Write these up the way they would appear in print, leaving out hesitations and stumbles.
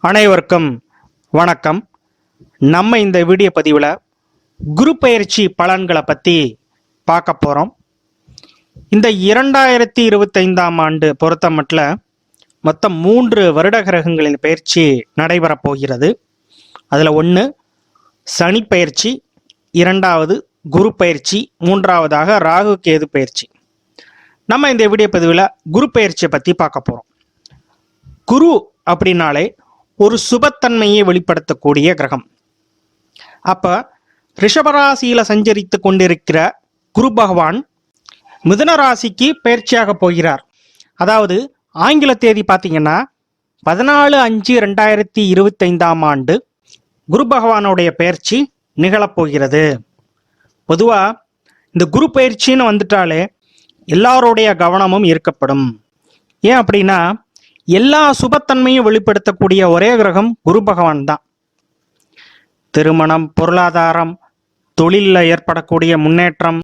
அனைவருக்கும் வணக்கம். நம்ம இந்த வீடியோ பதிவில் குரு பயிற்சி பலன்களை பற்றி பார்க்க போகிறோம். இந்த 2025ஆம் ஆண்டு பொறுத்த மட்டும் மொத்தம் 3 வருட கிரகங்களின் பயிற்சி நடைபெறப் போகிறது. அதில் ஒன்று சனி பயிற்சி, இரண்டாவது குரு பயிற்சி, மூன்றாவதாக ராகு கேது பயிற்சி. நம்ம இந்த வீடியோ பதிவில் குரு பயிற்சியை பற்றி பார்க்க போகிறோம். குரு அப்படின்னாலே ஒரு சுபத்தன்மையை வெளிப்படுத்தக்கூடிய கிரகம். அப்போ ரிஷபராசியில் சஞ்சரித்து கொண்டிருக்கிற குரு பகவான் மிதுன ராசிக்கு பயிற்சியாக போகிறார். அதாவது ஆங்கில தேதி பார்த்தீங்கன்னா 14/5/2025ஆம் ஆண்டு குரு பகவானுடைய பயிற்சி நிகழப்போகிறது. பொதுவாக இந்த குரு பயிற்சின்னு வந்துட்டாலே எல்லாருடைய கவனமும் ஈர்க்கப்படும். ஏன் அப்படின்னா எல்லா சுபத்தன்மையும் வெளிப்படுத்தக்கூடிய ஒரே கிரகம் குரு பகவான் தான். திருமணம், பொருளாதாரம், தொழிலில் ஏற்படக்கூடிய முன்னேற்றம்,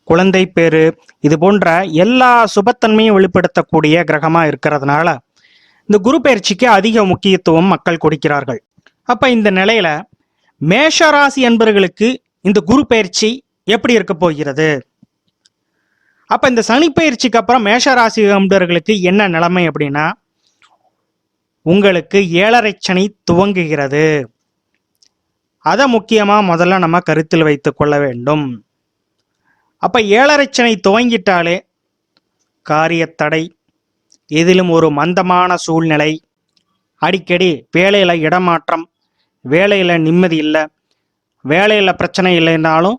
குழந்தை பேரு, இது போன்ற எல்லா சுபத்தன்மையும் வெளிப்படுத்தக்கூடிய கிரகமாக இருக்கிறதுனால இந்த குரு பயிற்சிக்கு அதிக முக்கியத்துவம் மக்கள் கொடுக்கிறார்கள். அப்போ இந்த நிலையில மேஷராசி என்பவர்களுக்கு இந்த குரு பயிற்சி எப்படி இருக்க போகிறது? அப்போ இந்த சனி பயிற்சிக்கு அப்புறம் மேஷராசி என்பவர்களுக்கு என்ன நிலைமை அப்படின்னா, உங்களுக்கு 7.5 சனி துவங்குகிறது. அதை முக்கியமாக முதல்ல நம்ம கருத்தில் வைத்து கொள்ள வேண்டும். அப்போ 7.5 சனி துவங்கிட்டாலே காரியத்தடை, எதிலும் ஒரு மந்தமான சூழ்நிலை, அடிக்கடி வேலையில் இடமாற்றம், வேலையில் நிம்மதி இல்லை, வேலையில் பிரச்சனை இல்லைன்னாலும்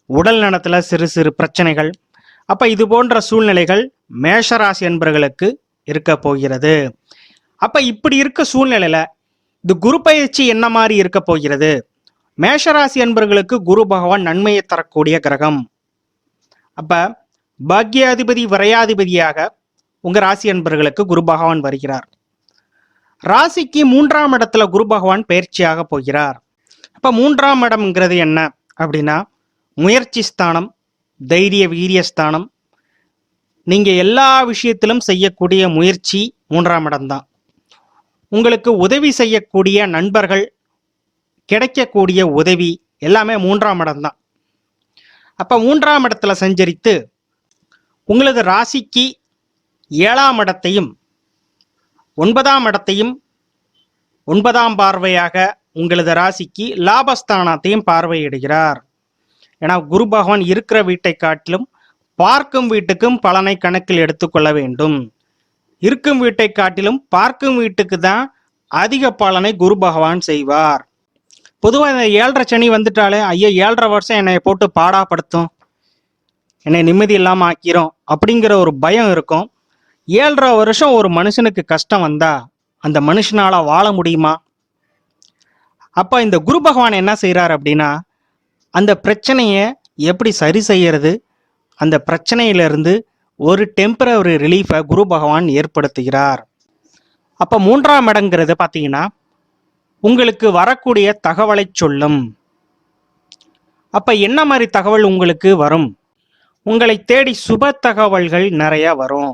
உடல் நலத்தில் சிறு சிறு பிரச்சனைகள். அப்போ இது போன்ற சூழ்நிலைகள் மேஷராசி என்பவர்களுக்கு இருக்க போகிறது. அப்போ இப்படி இருக்க சூழ்நிலையில் இந்த குரு பயிற்சி என்ன மாதிரி இருக்க போகிறது? மேஷராசி என்பவர்களுக்கு குரு பகவான் நன்மையை தரக்கூடிய கிரகம். அப்போ பாக்யாதிபதி விரையாதிபதியாக உங்கள் ராசி என்பவர்களுக்கு குரு பகவான் வருகிறார். ராசிக்கு 3ஆம் இடத்துல குரு பகவான் பயிற்சியாக போகிறார். அப்போ 3ஆம் இடம்ங்கிறது என்ன அப்படின்னா முயற்சி ஸ்தானம், தைரிய வீரியஸ்தானம். நீங்கள் எல்லா விஷயத்திலும் செய்யக்கூடிய முயற்சி 3ஆம் இடம்தான். உங்களுக்கு உதவி செய்யக்கூடிய நண்பர்கள், கிடைக்கக்கூடிய உதவி எல்லாமே 3ஆம் இடம்தான். அப்போ 3ஆம் இடத்துல சஞ்சரித்து உங்களது ராசிக்கு 7ஆம் இடத்தையும் 9ஆம் இடத்தையும் 9ஆம் பார்வையாக உங்களது ராசிக்கு லாபஸ்தானத்தையும் பார்வையிடுகிறார். ஏன்னா குரு பகவான் இருக்கிற வீட்டை காட்டிலும் பார்க்கும் வீட்டுக்கும் பலனை கணக்கில் எடுத்துக்கொள்ள வேண்டும். இருக்கும் வீட்டை காட்டிலும் பார்க்கும் வீட்டுக்கு தான் அதிக பலனை குரு பகவான் செய்வார். பொதுவாக இந்த 7.5 சனி வந்துட்டாலே ஐயோ 7.5 வருஷம் என்னை போட்டு பாடாப்படுத்தும், என்னை நிம்மதி இல்லாமல் ஆக்கிரும் அப்படிங்கிற ஒரு பயம் இருக்கும். 7.5 வருஷம் ஒரு மனுஷனுக்கு கஷ்டம் வந்தா அந்த மனுஷனால வாழ முடியுமா? அப்போ இந்த குரு பகவான் என்ன செய்கிறார் அப்படின்னா அந்த பிரச்சனையை எப்படி சரி செய்யறது, அந்த பிரச்சனையிலிருந்து ஒரு டெம்பரரி ரிலீஃபை குரு பகவான் ஏற்படுத்துகிறார். அப்போ 3ஆம் இடங்கிறது பார்த்தீங்கன்னா உங்களுக்கு வரக்கூடிய தகவலை சொல்லும். அப்போ என்ன மாதிரி தகவல் உங்களுக்கு வரும்? உங்களை தேடி சுப தகவல்கள் நிறைய வரும்.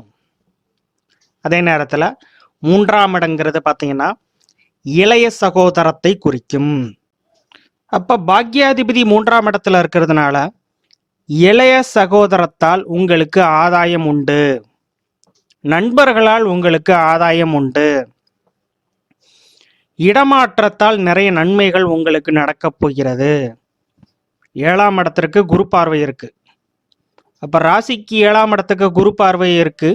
அதே நேரத்தில் 3ஆம் இடங்கிறது பார்த்தீங்கன்னா இளைய சகோதரத்தை குறிக்கும். அப்போ பாக்யாதிபதி 3ஆம் இடத்துல இருக்கிறதுனால இளைய சகோதரத்தால் உங்களுக்கு ஆதாயம் உண்டு, நண்பர்களால் உங்களுக்கு ஆதாயம் உண்டு, இடமாற்றத்தால் நிறைய நன்மைகள் உங்களுக்கு நடக்கப் போகிறது. 7ஆம் இடத்திற்கு குரு பார்வை இருக்கு. அப்போ ராசிக்கு 7ஆம் இடத்துக்கு குரு பார்வை இருக்கு.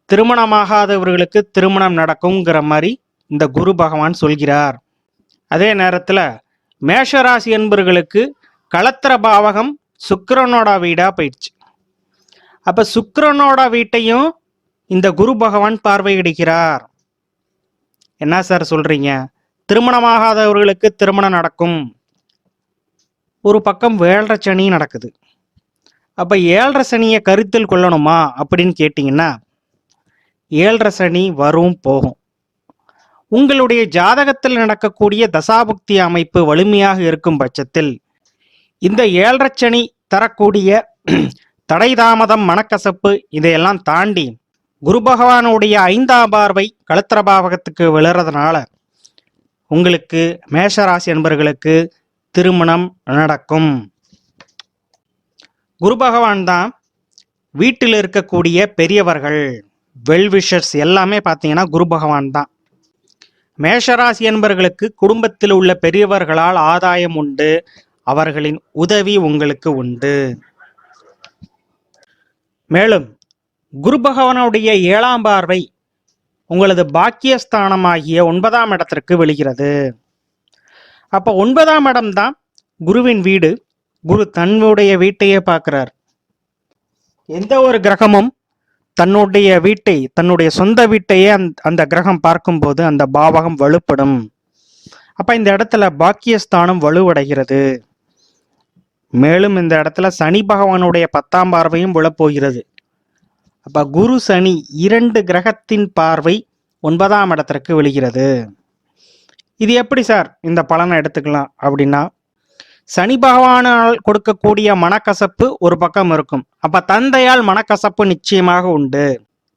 திருமணமாகாதவர்களுக்கு திருமணம் நடக்குங்கிற மாதிரி இந்த குரு பகவான் சொல்கிறார். அதே நேரத்தில் மேஷராசி என்பவர்களுக்கு களத்திர பாவகம் சுக்கிரனோட வீடா போயிடுச்சு. அப்ப சுக்கிரனோட வீட்டையும் இந்த குரு பகவான் பார்வையிடுகிறார். என்ன சார் சொல்றீங்க? திருமணமாகாதவர்களுக்கு திருமணம் நடக்கும். ஒரு பக்கம் 7.5 சனி நடக்குது. அப்ப 7.5 சனியை கருத்தில் கொள்ளணுமா அப்படின்னு கேட்டீங்கன்னா 7.5 சனி வரும் போகும். உங்களுடைய ஜாதகத்தில் நடக்கக்கூடிய தசாபுக்தி அமைப்பு வலிமையாக இருக்கும் பட்சத்தில் இந்த 7.5 சனி தரக்கூடிய தடை தாமதம், மனக்கசப்பு இதையெல்லாம் தாண்டி குரு பகவானுடைய 5ஆம் பார்வை களத்திர பாவகத்துக்கு விழுறதுனால உங்களுக்கு மேஷராசி என்பர்களுக்கு திருமணம் நடக்கும். குரு பகவான் தான் வீட்டில் இருக்கக்கூடிய பெரியவர்கள், வெல்விஷர்ஸ் எல்லாமே பார்த்தீங்கன்னா குரு பகவான் தான். மேஷராசி என்பர்களுக்கு குடும்பத்தில் உள்ள பெரியவர்களால் ஆதாயம் உண்டு, அவர்களின் உதவி உங்களுக்கு உண்டு. மேலும் குரு பகவானுடைய 7ஆம் பார்வை உங்களது பாக்கியஸ்தானமாகிய 9ஆம் இடத்திற்கு விழுகிறது. அப்போ 9ஆம் இடம் தான் குருவின் வீடு. குரு தன்னுடைய வீட்டையே பார்க்கிறார். எந்த ஒரு கிரகமும் தன்னுடைய வீட்டை, தன்னுடைய சொந்த வீட்டையே அந்த கிரகம் பார்க்கும்போது அந்த பாவகம் வலுப்படும். அப்ப இந்த இடத்துல பாக்கியஸ்தானம் வலுவடைகிறது. மேலும் இந்த இடத்துல சனி பகவானுடைய 10ஆம் பார்வையும் விழப்போகிறது. அப்ப குரு சனி 2 கிரகத்தின் பார்வை 9ஆம் இடத்திற்கு விழுகிறது. இது எப்படி சார் இந்த பலனை எடுத்துக்கலாம் அப்படின்னா, சனி பகவானால் கொடுக்கக்கூடிய மனக்கசப்பு ஒரு பக்கம் இருக்கும். அப்ப தந்தையால் மனக்கசப்பு நிச்சயமாக உண்டு.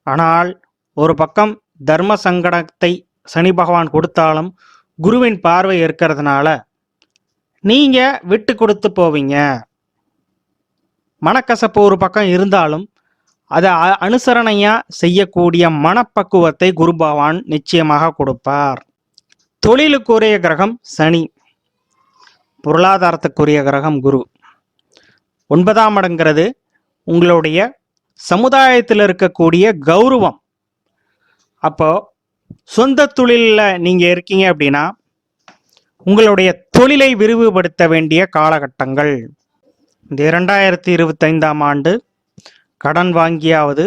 ஆனால் ஒரு பக்கம் தர்ம சங்கடத்தை சனி பகவான் கொடுத்தாலும் குருவின் பார்வை இருக்கிறதுனால நீங்க விட்டு கொடுத்து போவீங்க. மனக்கசப்பு ஒரு பக்கம் இருந்தாலும் அதை அனுசரணையா செய்யக்கூடிய மனப்பக்குவத்தை குரு பகவான் நிச்சயமாக கொடுப்பார். தொழிலுக்குரிய கிரகம் சனி, பொருளாதாரத்துக்குரிய கிரகம் குரு. 9ஆம் இடங்கிறது உங்களுடைய சமுதாயத்தில் இருக்கக்கூடிய கௌரவம். அப்போ சொந்த தொழிலில் நீங்க இருக்கீங்க அப்படின்னா உங்களுடைய தொழிலை விரிவுபடுத்த வேண்டிய காலகட்டங்கள். இந்த 2025ஆம் ஆண்டு கடன் வாங்கியாவது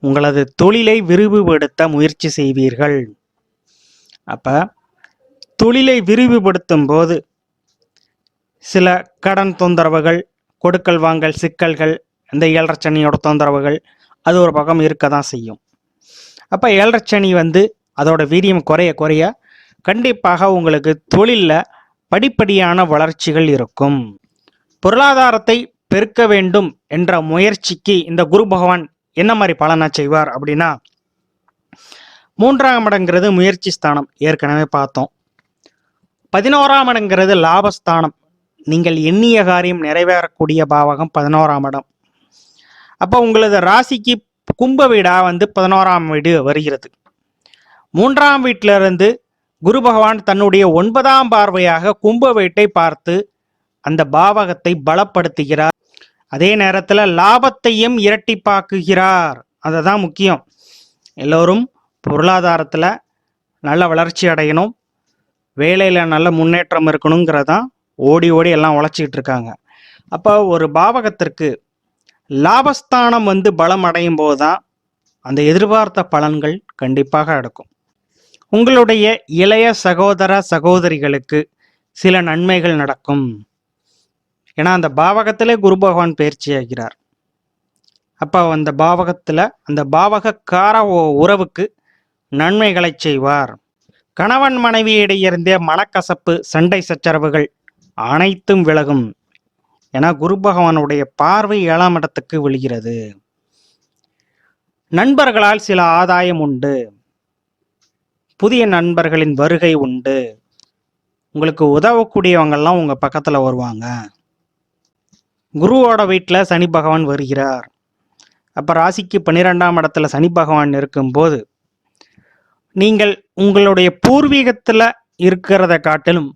உங்களது தொழிலை விரிவுபடுத்த முயற்சி செய்வீர்கள். அப்ப தொழிலை விரிவுபடுத்தும் போது சில கடன் தொந்தரவுகள், கொடுக்கல் வாங்கல் சிக்கல்கள், இந்த 7.5 சனியோட தொந்தரவுகள் அது ஒரு பக்கம் இருக்க தான் செய்யும். அப்ப 7.5 சனி அதோட வீரியம் குறைய குறைய கண்டிப்பாக உங்களுக்கு தொழிலில் படிப்படியான வளர்ச்சிகள் இருக்கும். பொருளாதாரத்தை பெருக்க வேண்டும் என்ற முயற்சிக்கு இந்த குரு பகவான் என்ன மாதிரி பலனை செய்வார் அப்படின்னா, 3ஆம் இடங்கிறது முயற்சி ஸ்தானம், ஏற்கனவே பார்த்தோம். 11ஆம் இடங்கிறது லாபஸ்தானம், நீங்கள் எண்ணிய காரியம் நிறைவேறக்கூடிய பாவகம் 11ஆம் இடம். அப்போ உங்களது ராசிக்கு கும்ப வீடா 11ஆம் வீடு வருகிறது. 3ஆம் வீட்டிலிருந்து குரு பகவான் தன்னுடைய 9ஆம் பார்வையாக கும்ப வீட்டை பார்த்து அந்த பாவகத்தை பலப்படுத்துகிறார். அதே நேரத்தில் லாபத்தையும் இரட்டிப்பாக்குகிறார். அதுதான் முக்கியம். எல்லோரும் பொருளாதாரத்தில் நல்ல வளர்ச்சி அடையணும், வேலையில் நல்ல முன்னேற்றம் இருக்கணுங்கிறதான் ஓடி ஓடி எல்லாம் உழைச்சிக்கிட்டு இருக்காங்க. அப்போ ஒரு பாவகத்திற்கு லாபஸ்தானம் பலம் அடையும் போது தான் அந்த எதிர்பார்த்த பலன்கள் கண்டிப்பாக எடுக்கும். உங்களுடைய இளைய சகோதர சகோதரிகளுக்கு சில நன்மைகள் நடக்கும். ஏன்னா அந்த பாவகத்திலே குரு பகவான் பயிற்சி ஆகிறார். அப்போ அந்த பாவகத்தில் அந்த பாவகக்கார உறவுக்கு நன்மைகளை செய்வார். கணவன் மனைவியிடையிருந்தே மனக்கசப்பு, சண்டை சச்சரவுகள் அனைத்தும் விலகும். ஏன்னா குரு பகவானுடைய பார்வை 7ஆம் இடத்துக்கு விழுகிறது. நண்பர்களால் சில ஆதாயம் உண்டு, புதிய நண்பர்களின் வருகை உண்டு, உங்களுக்கு உதவக்கூடியவங்கெல்லாம் உங்க பக்கத்துல வருவாங்க. குருவோட வீட்டில் சனி பகவான் வருகிறார். அப்ப ராசிக்கு 12ஆம் இடத்துல சனி பகவான் இருக்கும்போது நீங்கள் உங்களுடைய பூர்வீகத்துல இருக்கிறத காட்டிலும்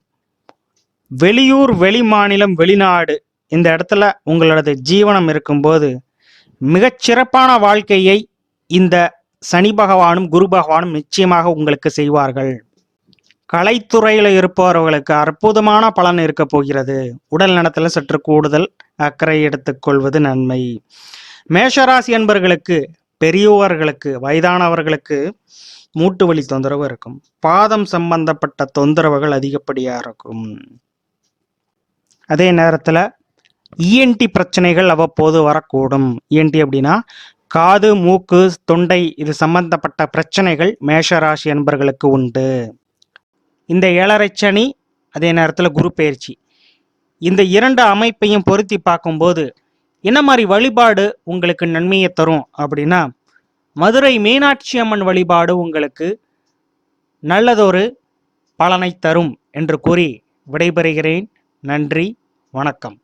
வெளியூர், வெளி மாநிலம், வெளிநாடு இந்த இடத்துல உங்களது ஜீவனம் இருக்கும்போது மிகச்சிறப்பான வாழ்க்கையை இந்த சனி பகவானும் குரு பகவானும் நிச்சயமாக உங்களுக்கு செய்வார்கள். கலைத்துறையில் இருப்பவர்களுக்கு அற்புதமான பலன் இருக்க போகிறது. உடல் நலத்தில் சற்று கூடுதல் அக்கறை எடுத்துக்கொள்வது நன்மை. மேஷராசி என்பவர்களுக்கு, பெரியவர்களுக்கு, வயதானவர்களுக்கு மூட்டு வலி தொந்தரவு இருக்கும். பாதம் சம்பந்தப்பட்ட தொந்தரவுகள் அதிகப்படியாக இருக்கும். அதே நேரத்தில் இஎன்டி பிரச்சனைகள் அவ்வப்போது வரக்கூடும். இஎன்டி அப்படின்னா காது, மூக்கு, தொண்டை இது சம்பந்தப்பட்ட பிரச்சனைகள் மேஷராசி என்பவர்களுக்கு உண்டு. இந்த 7.5 சனி அதே நேரத்தில் குரு பயிற்சி, இந்த 2 அமைப்பையும் பொருத்தி பார்க்கும்போது என்ன மாதிரி வழிபாடு உங்களுக்கு நன்மையை தரும் அப்படின்னா, மதுரை மீனாட்சி அம்மன் வழிபாடு உங்களுக்கு நல்லதொரு பலனை தரும் என்று கூறி விடைபெறுகிறேன். நன்றி, வணக்கம்.